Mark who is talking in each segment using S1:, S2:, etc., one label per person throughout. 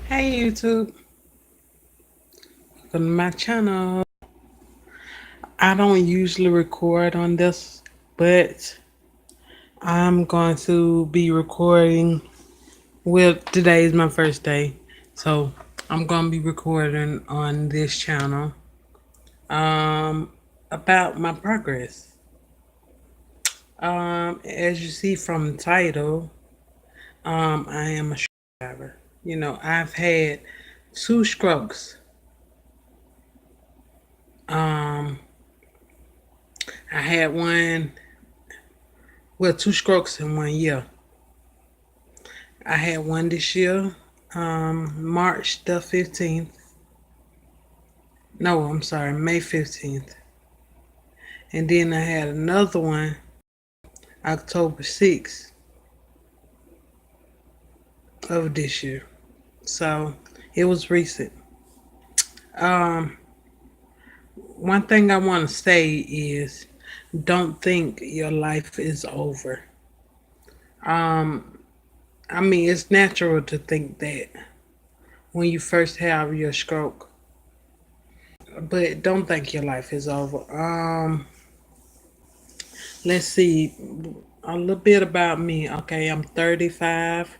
S1: Hey YouTube, welcome to my channel. I don't usually record on this, but I'm going to be recording. Well, today is my first day, so I'm going to be recording on this channel um, about my progress. As you see from the title, I am a stroke driver. I've had two strokes. Um, I had one, well, two strokes in 1 year. I had one this year, March the 15th. No, I'm sorry, May 15th. And then I had another one October 6th of this year. So it was recent. Um, One thing I want to say is don't think your life is over. Um, I mean, it's natural to think that when you first have your stroke, but don't think your life is over. Let's see a little bit about me. Okay, I'm 35.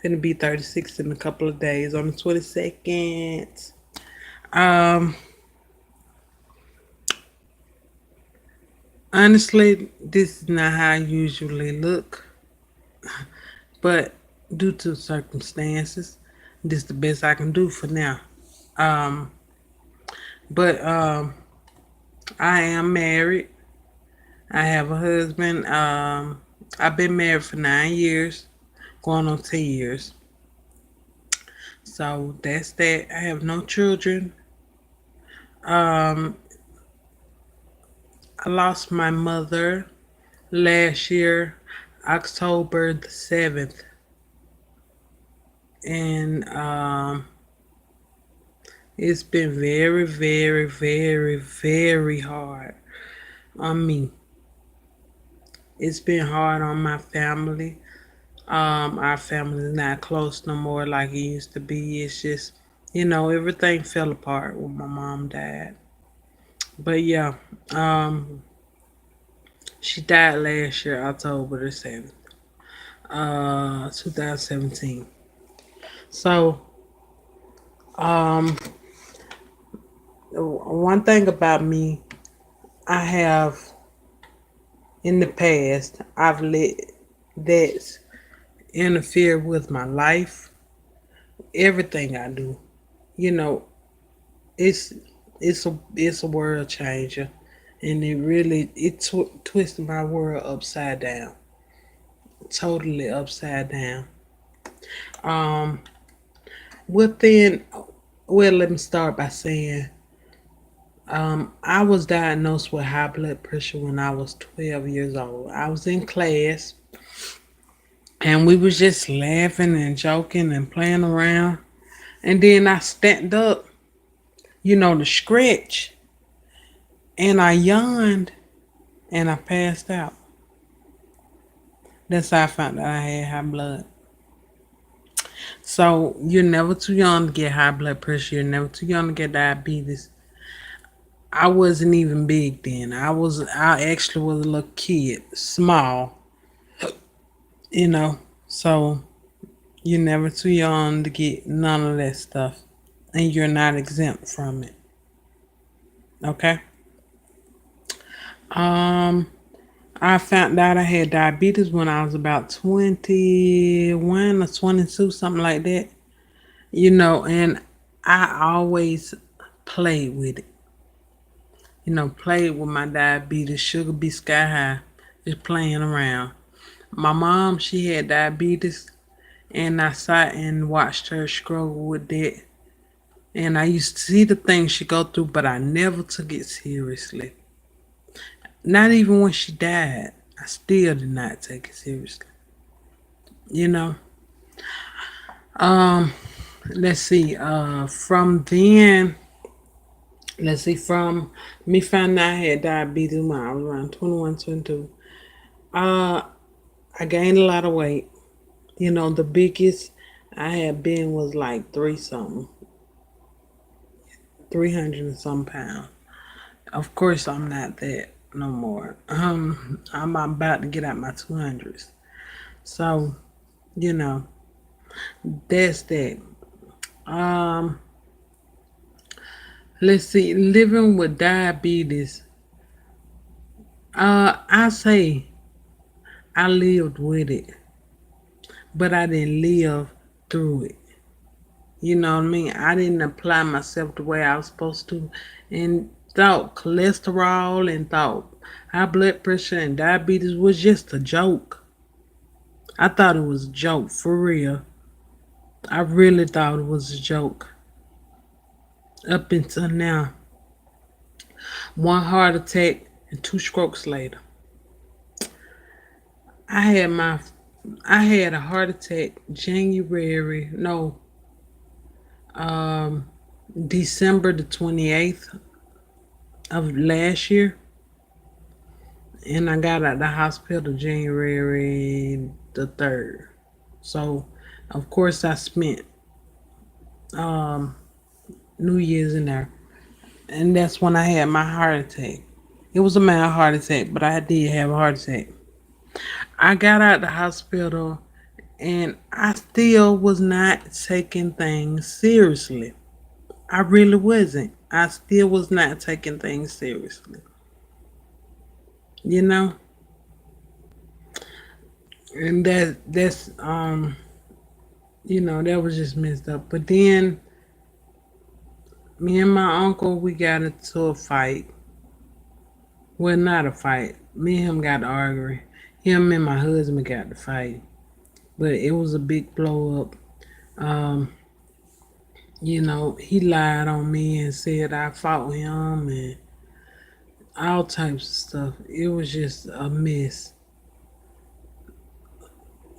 S1: Gonna be 36 in a couple of days on the 22nd. Um, Honestly, this is not how I usually look, but due to circumstances, this is the best I can do for now. Um, but I am married. I have a husband. I've been married for 9 years, going on 10 years. So that's that. I have no children. Um, I lost my mother last year, October the 7th. And it's been very, very, very, very hard on me. It's been hard on my family. Our family is not close no more like it used to be. It's just, everything fell apart when my mom died. But yeah, um, she died last year, October the 7th, 2017. So, um, one thing about me, I have in the past, I've let that interfere with my life, everything I do. You know, it's it's a world changer, and it twisted my world upside down, totally upside down. Um, within, well, let me start by saying, I was diagnosed with high blood pressure when I was 12 years old. I was in class and we was just laughing and joking and playing around. And then I stand up, to stretch, and I yawned and I passed out. That's how I found out I had high blood. So you're never too young to get high blood pressure. You're never too young to get diabetes. I wasn't even big then. I actually was a little kid, small, you know. So you're never too young to get none of that stuff. And you're not exempt from it. Okay? Um, I found out I had diabetes when I was about 21 or 22, something like that. And I always played with it. Played with my diabetes, sugar be sky high, just playing around. My mom, she had diabetes, and I sat and watched her struggle with that. And I used to see the things she go through, but I never took it seriously. Not even when she died, I still did not take it seriously. You know. Um, let's see. From then, let's see. From me finding out I had diabetes when I was around 21, 22. Uh, I gained a lot of weight. The biggest I had been was like three something, 300 and some pounds. Of course, I'm not that no more. I'm about to get out my 200s. So, you know, that's that. Um, let's see, living with diabetes. I say I lived with it, but I didn't live through it. You know what I mean? I didn't apply myself the way I was supposed to, and thought cholesterol and thought high blood pressure and diabetes was just a joke. I thought it was a joke for real. I really thought it was a joke up until now. One heart attack and two strokes later. I had my I had a heart attack January, no, um December the 28th of last year, and I got out the hospital January the 3rd. So, of course, I spent um, New Year's in there, and that's when I had my heart attack. It was a mild heart attack, but I did have a heart attack. I got out the hospital, and I still was not taking things seriously. I really wasn't. I still was not taking things seriously. You know, and that was just messed up. But then me and my uncle, we got into a fight. Well, not a fight. Me and him got arguing. Him and my husband got to fight, but it was a big blow up. Um, he lied on me and said I fought him and all types of stuff. It was just a mess.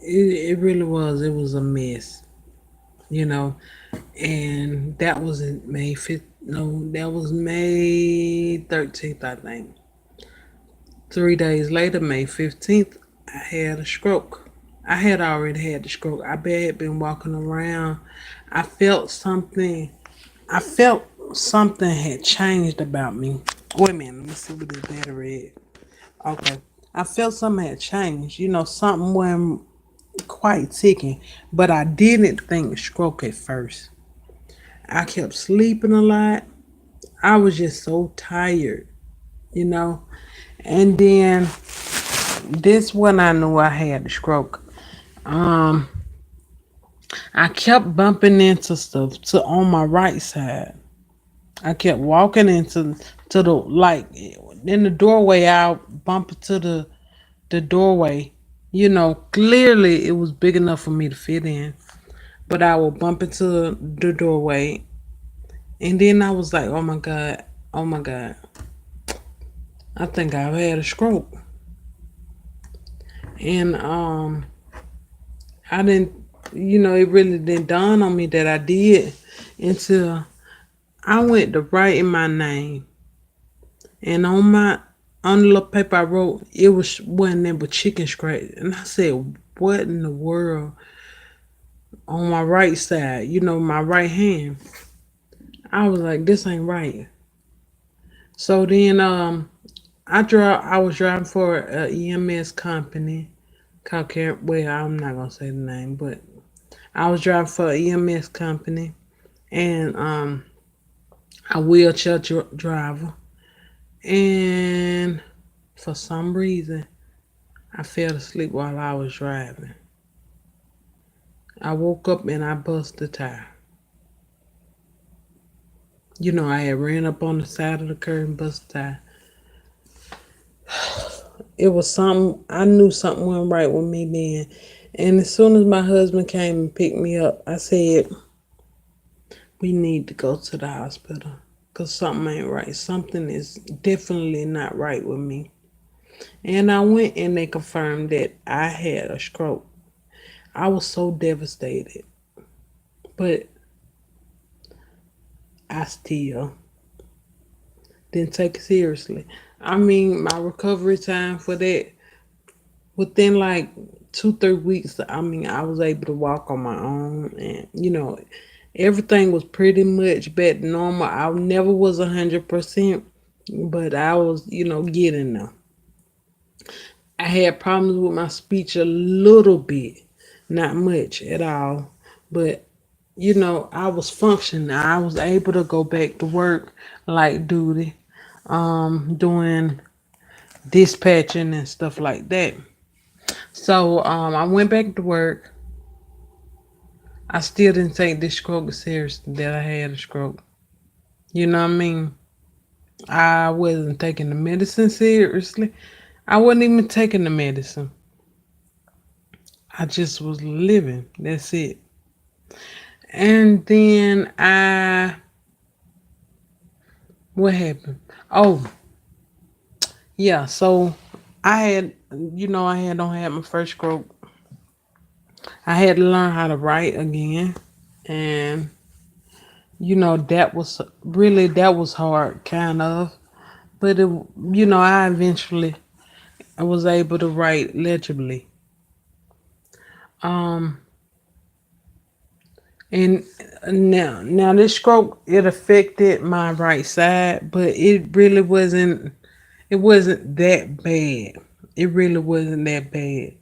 S1: It really was. It was a mess, you know. And that was in May 5th. No, that was May 13th, I think. 3 days later, May 15th, I had a stroke. I had already had the stroke. I had been walking around. I felt something. I felt something had changed about me. Wait a minute, let me see what this battery is. Okay. I felt something had changed. Something wasn't quite ticking. But I didn't think stroke at first. I kept sleeping a lot. I was just so tired, you know. And then this when I knew I had the stroke. Um, I kept bumping into stuff to on my right side. I kept walking into the like in the doorway. I bump into the doorway. Clearly it was big enough for me to fit in, but I would bump into the doorway, and then I was like, "Oh my god, oh my god, I think I've had a stroke." And I didn't, it really didn't dawn on me that I did until I went to writing my name, and on the little paper I wrote, it wasn't there but chicken scratch, and I said, "What in the world?" On my right side, my right hand. I was like, "This ain't right." So then, I was driving for a EMS company called Well, I'm not gonna say the name, but I was driving for a EMS company, and a wheelchair driver, and for some reason I fell asleep while I was driving. I woke up and I bust the tire. I had ran up on the side of the curb and bust the tire. It was something, I knew something wasn't right with me then. And as soon as my husband came and picked me up, I said, "We need to go to the hospital because something ain't right. Something is definitely not right with me." And I went and they confirmed that I had a stroke. I was so devastated, but I still didn't take it seriously. I mean, my recovery time for that, within like 2 3 weeks, I mean, I was able to walk on my own, and everything was pretty much back to normal. I never was 100%, but I was, getting there. I had problems with my speech a little bit, not much at all, but I was functioning. I was able to go back to work like duty, doing dispatching and stuff like that. So I went back to work. I still didn't take this stroke seriously that I had a stroke. You know what I mean? I wasn't taking the medicine seriously. I wasn't even taking the medicine. I just was living. That's it. And then what happened? Oh, yeah. So I had, don't have my first stroke. I had to learn how to write again, and that was hard, kind of. But I eventually I was able to write legibly. Um, and now this stroke, it affected my right side, but it really wasn't. It wasn't that bad. It really wasn't that bad.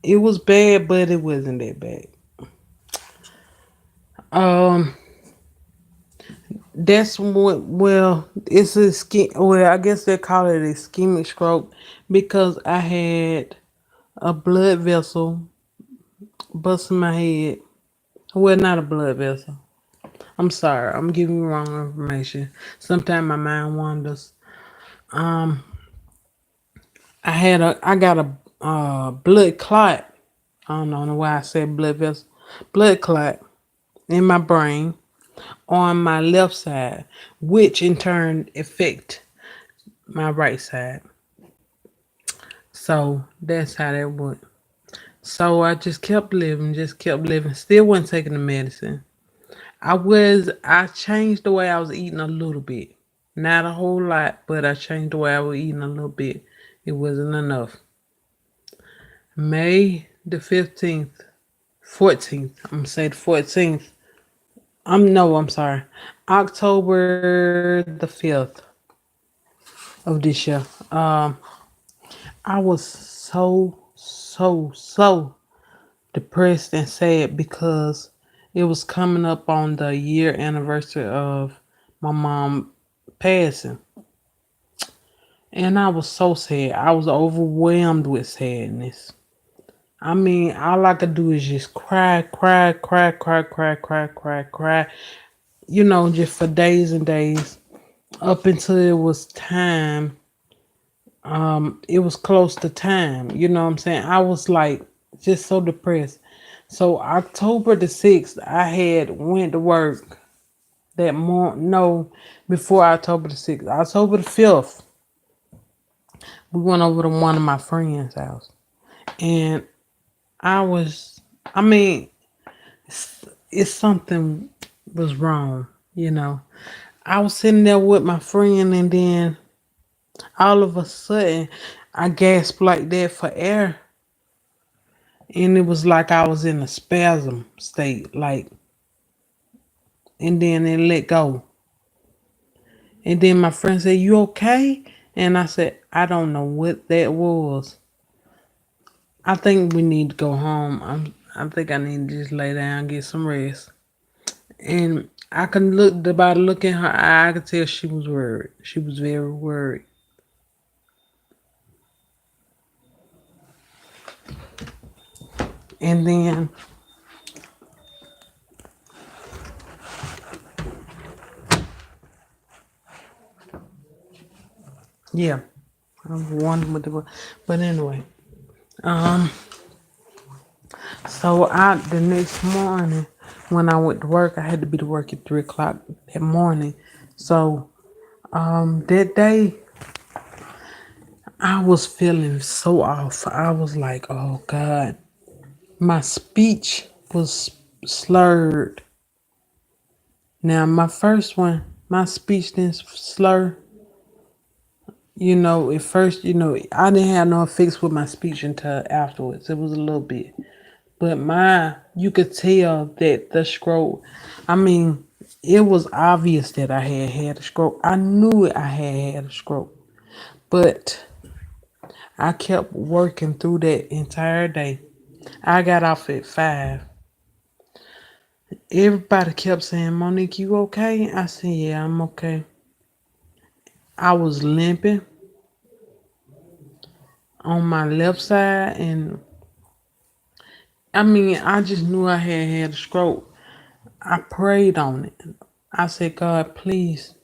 S1: It was bad, but it wasn't that bad. Um, that's what. Well, it's a skin. Well, I guess they call it ischemic stroke because I had a blood vessel busting my head. Well, not a blood vessel. I'm sorry. I'm giving you wrong information. Sometimes my mind wanders. Um, I got a blood clot. I don't know why I said blood vessel. Blood clot in my brain on my left side, which in turn affect my right side. So that's how that went. So I just kept living. Still wasn't taking the medicine. I changed the way I was eating a little bit. Not a whole lot, but I changed the way I was eating a little bit. It wasn't enough. May the 15th, 14th, I'm gonna say the 14th. I'm sorry. October the 5th of this year. I was so depressed and sad because it was coming up on the year anniversary of my mom passing. And I was so sad. I was overwhelmed with sadness. I mean, all I could do is just cry, cry, cry, cry, cry, cry, cry, cry. Just for days and days up until it was time. It was close to time. You know what I'm saying? I was like just so depressed. So October the 6th, I had went to work that morning. No, before October the 6th, October the 5th, we went over to one of my friends' house, and I was, I mean, it's something was wrong. You know, I was sitting there with my friend, and then all of a sudden, I gasped like that for air, and it was like I was in a spasm state, like, and then it let go. And then my friend said, "You okay?" And I said, "I don't know what that was. I think we need to go home. I think I need to just lay down and get some rest." And I can look by the look in her eye, I could tell she was worried. She was very worried. And then, yeah, I was wondering what the, but anyway, um, so the next morning when I went to work, I had to be to work at 3 o'clock that morning. So that day I was feeling so off. I was like, oh God, my speech was slurred. Now my first one, my speech didn't slur, At first, I didn't have no fix with my speech until afterwards. It was a little bit. But you could tell that the stroke, I mean, it was obvious that I had a stroke. I knew I had a stroke. But I kept working through that entire day. I got off at 5. Everybody kept saying, Monique, you okay? I said, yeah, I'm okay. I was limping on my left side, and I just knew I had a stroke. I prayed on it. I said, God, please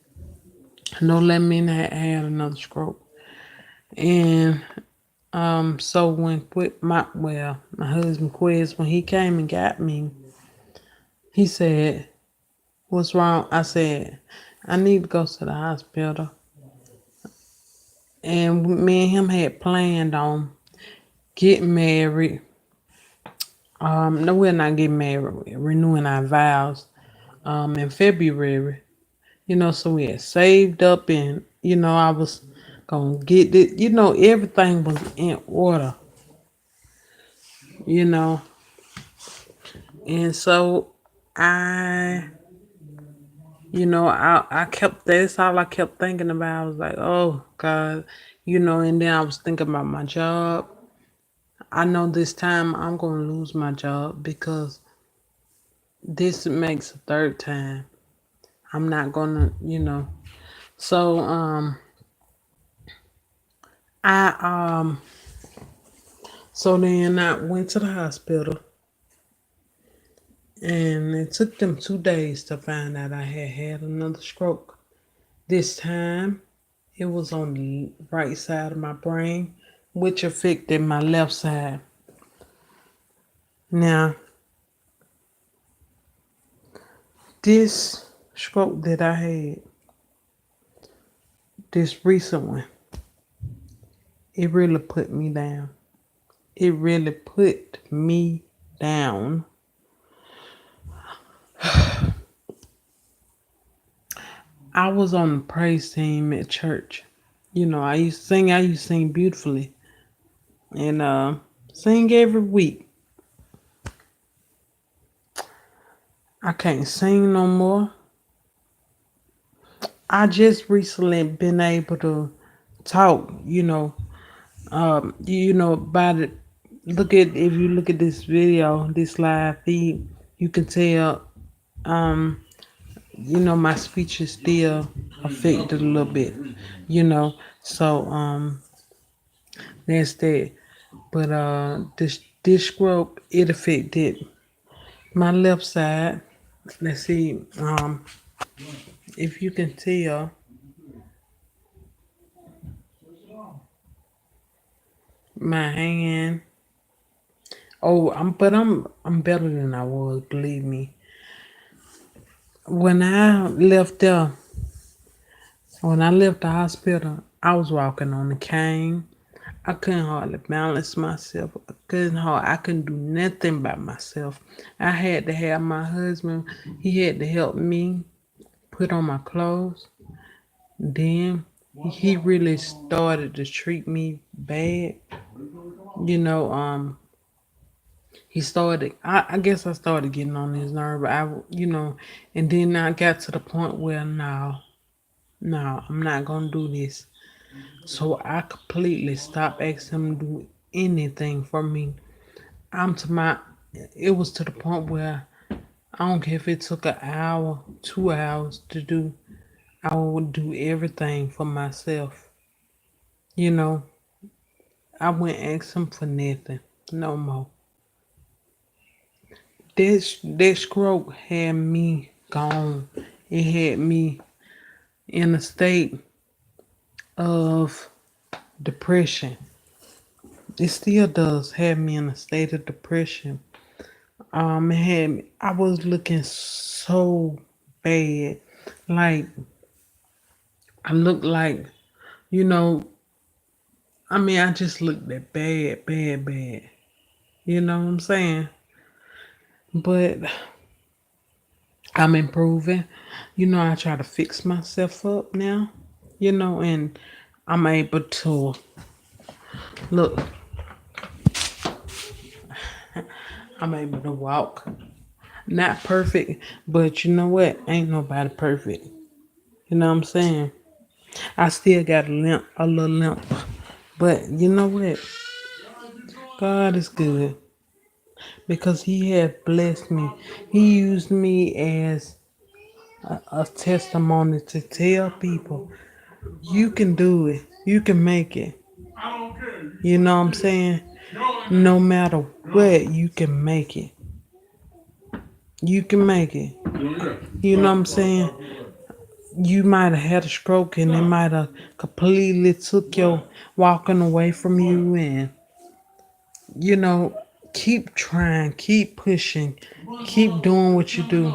S1: don't let me not have another stroke. And so when my husband Quiz, when he came and got me, he said, what's wrong? I said, I need to go to the hospital. And me and him had planned on getting married. No, we're not getting married. Renewing our vows in February. So we had saved up, and I was gonna get it. Everything was in order. You know, and so I, I kept that's all I kept thinking about. I was like, oh God, and then I was thinking about my job. I know this time I'm gonna lose my job because this makes the third time. I'm not gonna. So I so then I went to the hospital, and it took them 2 days to find out I had another stroke. This time it was on the right side of my brain, which affected my left side. Now, this stroke that I had, this recent one, it really put me down. It really put me down. I was on the praise team at church. I used to sing beautifully and sing every week. I can't sing no more. I just recently been able to talk, about it. If you look at this video, this live feed, you can tell, um, my speech is still affected a little bit, so, that's that. But, this stroke, it affected my left side. Let's see, if you can tell, my hand. Oh, I'm better than I was, believe me. When I left there, when I left the hospital, I was walking on a cane. I couldn't hardly balance myself. I couldn't do nothing by myself. I had to have my husband. He had to help me put on my clothes. Then he really started to treat me bad. You know, he started. I guess I started getting on his nerve. And then I got to the point where no, I'm not gonna do this. So I completely stopped asking him to do anything for me. I'm to my. It was to the point where I don't care if it took an hour, 2 hours to do. I would do everything for myself. You know, I wouldn't ask him for nothing no more. That stroke had me gone. It had me in a state of depression. It still does have me in a state of depression. I was looking so bad. Like, I looked like, you know, I just looked that bad, bad, bad. You know what I'm saying? But I'm improving. I try to fix myself up now, and I'm able to look, I'm able to walk. Not perfect, but you know what? Ain't nobody perfect. You know what I'm saying? I still got a little limp. But you know what? God is good because He has blessed me. He used me as a testimony to tell people you can do it, you can make it. You know what I'm saying? No matter what, you can make it. You can make it. You know what I'm saying? You might have had a stroke and it might have completely took your walking away from you, and you know, keep trying, keep pushing, keep doing what you do,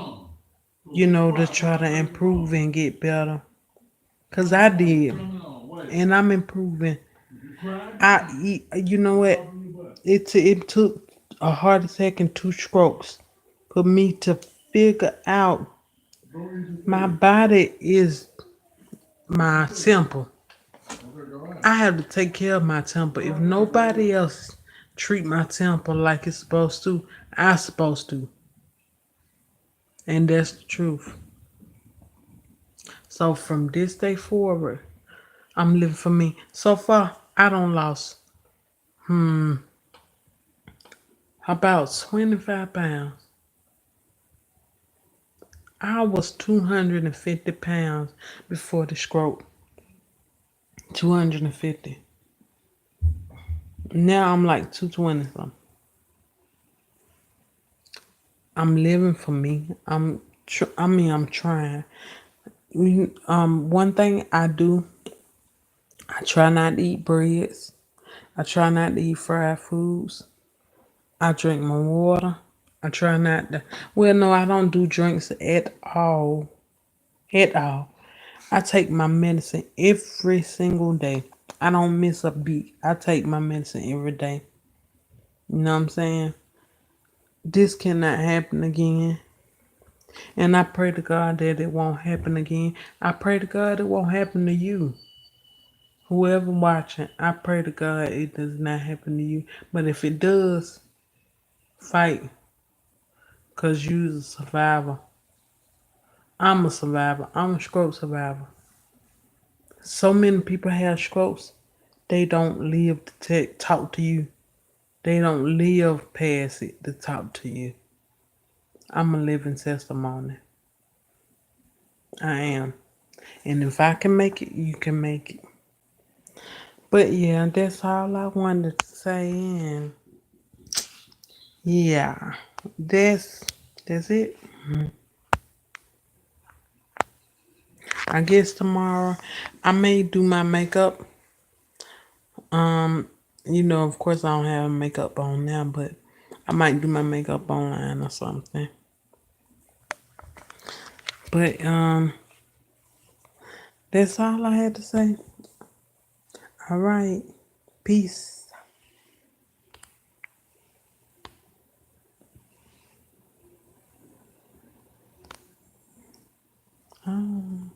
S1: you know, to try to improve and get better. Cause I did, and I'm improving. You know what? It took a heart attack and two strokes for me to figure out my body is my temple. I have to take care of my temple. If nobody else treat my temple like it's supposed to, I supposed to. And that's the truth. So from this day forward, I'm living for me. So far, I don't lost about 25 pounds. I was 250 pounds before the stroke. 250. Now I'm like 220 something. I'm living for me. I'm trying. One thing I do, I try not to eat breads. I try not to eat fried foods. I drink my water. I try not to. Well, no, I don't do drinks at all. At all. I take my medicine every single day. I don't miss a beat. I take my medicine every day. You know what I'm saying? This cannot happen again. And I pray to God that it won't happen again. I pray to God it won't happen to you. Whoever watching, I pray to God it does not happen to you. But if it does, fight. Cause you're a survivor. I'm a survivor. I'm a stroke survivor. So many people have strokes. They don't live to talk to you. They don't live past it to talk to you. I'm a living testimony. I am. And if I can make it, you can make it. But yeah, that's all I wanted to say. And yeah, that's that's it. I guess tomorrow I may do my makeup. Um, of course I don't have makeup on now, but I might do my makeup online or something. But that's all I had to say. All right. Peace. Oh.